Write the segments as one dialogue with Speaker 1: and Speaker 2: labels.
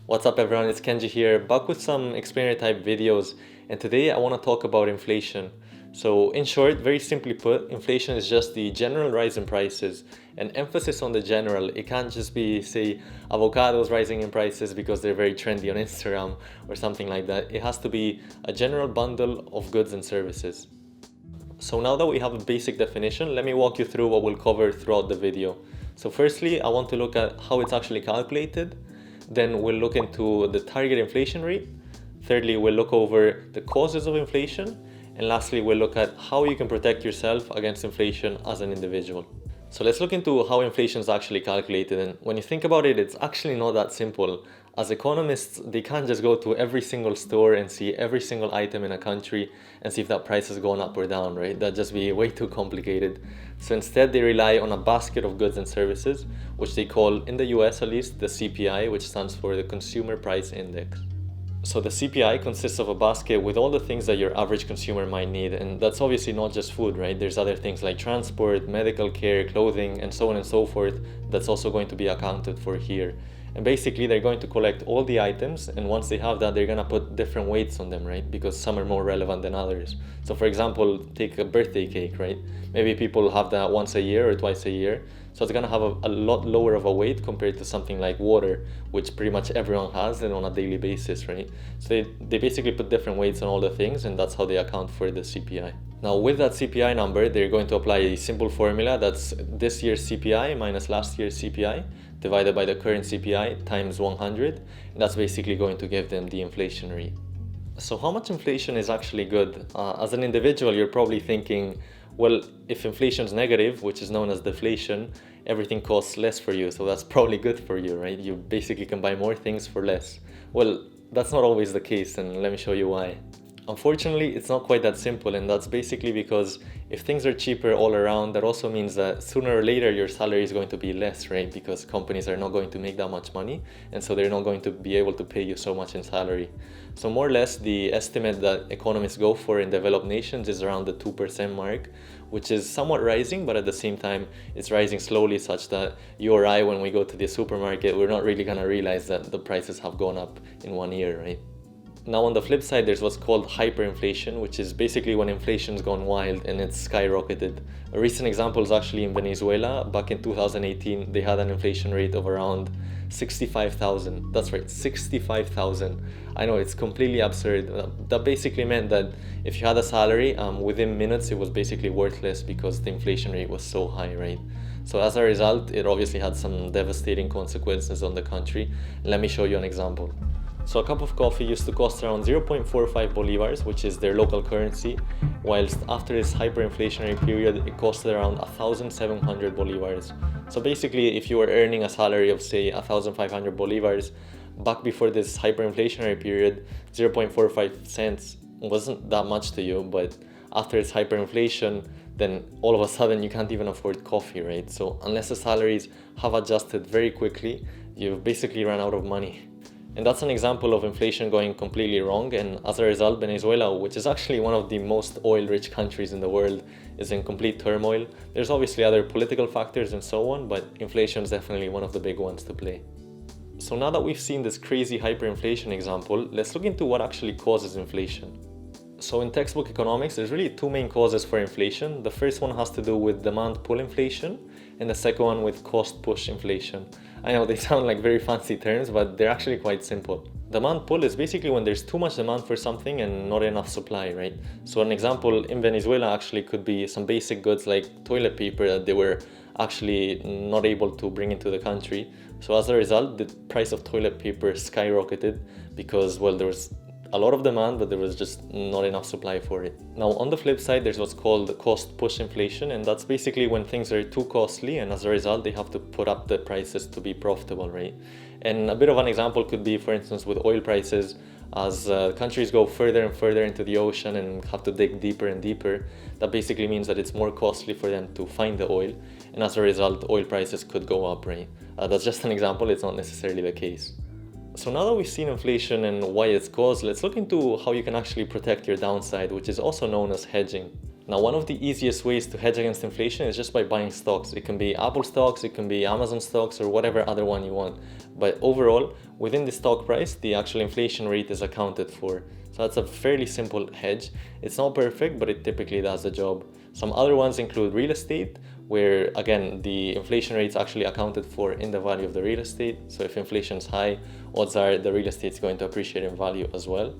Speaker 1: What's up everyone, it's Kenji here, back with some explainer type videos, and today I want to talk about inflation. So in short, very simply put, inflation is just the general rise in prices, and emphasis on the general. It can't just be, say, avocados rising in prices because they're very trendy on Instagram or something like that. It has to be a general bundle of goods and services. So now that we have a basic definition, let me walk you through what we'll cover throughout the video. So firstly, I want to look at how it's actually calculated. Then we'll look into the target inflation rate. Thirdly, we'll look over the causes of inflation. And lastly, we'll look at how you can protect yourself against inflation as an individual. So let's look into how inflation is actually calculated. And when you think about it, it's actually not that simple. As economists, they can't just go to every single store and see every single item in a country and see if that price is going up or down, right? That'd just be way too complicated. So instead, they rely on a basket of goods and services, which they call, in the US at least, the CPI, which stands for the Consumer Price Index. So the CPI consists of a basket with all the things that your average consumer might need, and that's obviously not just food, right? There's other things like transport, medical care, clothing, and so on and so forth that's also going to be accounted for here. And basically they're going to collect all the items, and once they have that, they're gonna put different weights on them, right? Because some are more relevant than others. So for example, take a birthday cake, right? Maybe people have that once a year or twice a year. So it's gonna have a lot lower of a weight compared to something like water, which pretty much everyone has and on a daily basis, right? So they basically put different weights on all the things, and that's how they account for the CPI. Now with that CPI number, they're going to apply a simple formula that's this year's CPI minus last year's CPI divided by the current CPI times 100, and that's basically going to give them the inflation rate. So how much inflation is actually good? As an individual, you're probably thinking, well, if inflation is negative, which is known as deflation, everything costs less for you, so that's probably good for you, right? You basically can buy more things for less. Well, that's not always the case, and let me show you why. Unfortunately, it's not quite that simple, and that's basically because if things are cheaper all around, that also means that sooner or later your salary is going to be less, right? Because companies are not going to make that much money, and so they're not going to be able to pay you so much in salary. So more or less, the estimate that economists go for in developed nations is around the 2% mark, which is somewhat rising, but at the same time, it's rising slowly such that you or I, when we go to the supermarket, we're not really gonna realize that the prices have gone up in 1 year, right? Now on the flip side, there's what's called hyperinflation, which is basically when inflation's gone wild and it's skyrocketed. A recent example is actually in Venezuela. Back in 2018, they had an inflation rate of around 65,000. That's right, 65,000. I know, it's completely absurd. That basically meant that if you had a salary, within minutes it was basically worthless because the inflation rate was so high, right? So as a result, it obviously had some devastating consequences on the country. Let me show you an example. So a cup of coffee used to cost around 0.45 bolivars, which is their local currency, whilst after this hyperinflationary period, it costed around 1,700 bolivars. So basically, if you were earning a salary of, say, 1,500 bolivars, back before this hyperinflationary period, 0.45 cents wasn't that much to you, but after it's hyperinflation, then all of a sudden you can't even afford coffee, right? So unless the salaries have adjusted very quickly, you've basically run out of money. And that's an example of inflation going completely wrong, and as a result, Venezuela, which is actually one of the most oil-rich countries in the world, is in complete turmoil. There's obviously other political factors and so on, but inflation is definitely one of the big ones to play. So now that we've seen this crazy hyperinflation example, let's look into what actually causes inflation. So in textbook economics, there's really two main causes for inflation. The first one has to do with demand pull inflation, and the second one with cost push inflation. I know they sound like very fancy terms, but they're actually quite simple. Demand pull is basically when there's too much demand for something and not enough supply, right? So an example in Venezuela actually could be some basic goods like toilet paper that they were actually not able to bring into the country. So as a result, the price of toilet paper skyrocketed because, well, there was a lot of demand, but there was just not enough supply for it. Now, on the flip side, there's what's called cost push inflation, and that's basically when things are too costly, and as a result, they have to put up the prices to be profitable, right? And a bit of an example could be, for instance, with oil prices. As countries go further and further into the ocean and have to dig deeper and deeper, that basically means that it's more costly for them to find the oil, and as a result, oil prices could go up, right? That's just an example, it's not necessarily the case. So now that we've seen inflation and why it's caused, let's look into how you can actually protect your downside, which is also known as hedging. Now, one of the easiest ways to hedge against inflation is just by buying stocks. It can be Apple stocks, it can be Amazon stocks, or whatever other one you want. But overall, within the stock price, the actual inflation rate is accounted for. So that's a fairly simple hedge. It's not perfect, but it typically does the job. Some other ones include real estate, where again, the inflation rate is actually accounted for in the value of the real estate. So if inflation is high, odds are the real estate is going to appreciate in value as well.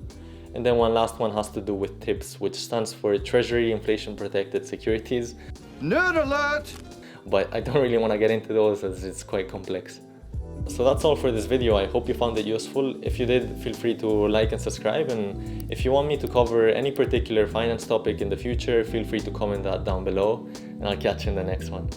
Speaker 1: And then one last one has to do with TIPS, which stands for Treasury Inflation Protected Securities.
Speaker 2: Nerd alert!
Speaker 1: But I don't really want to get into those as it's quite complex. So that's all for this video. I hope you found it useful. If you did, feel free to like and subscribe. And if you want me to cover any particular finance topic in the future, feel free to comment that down below. And I'll catch you in the next one.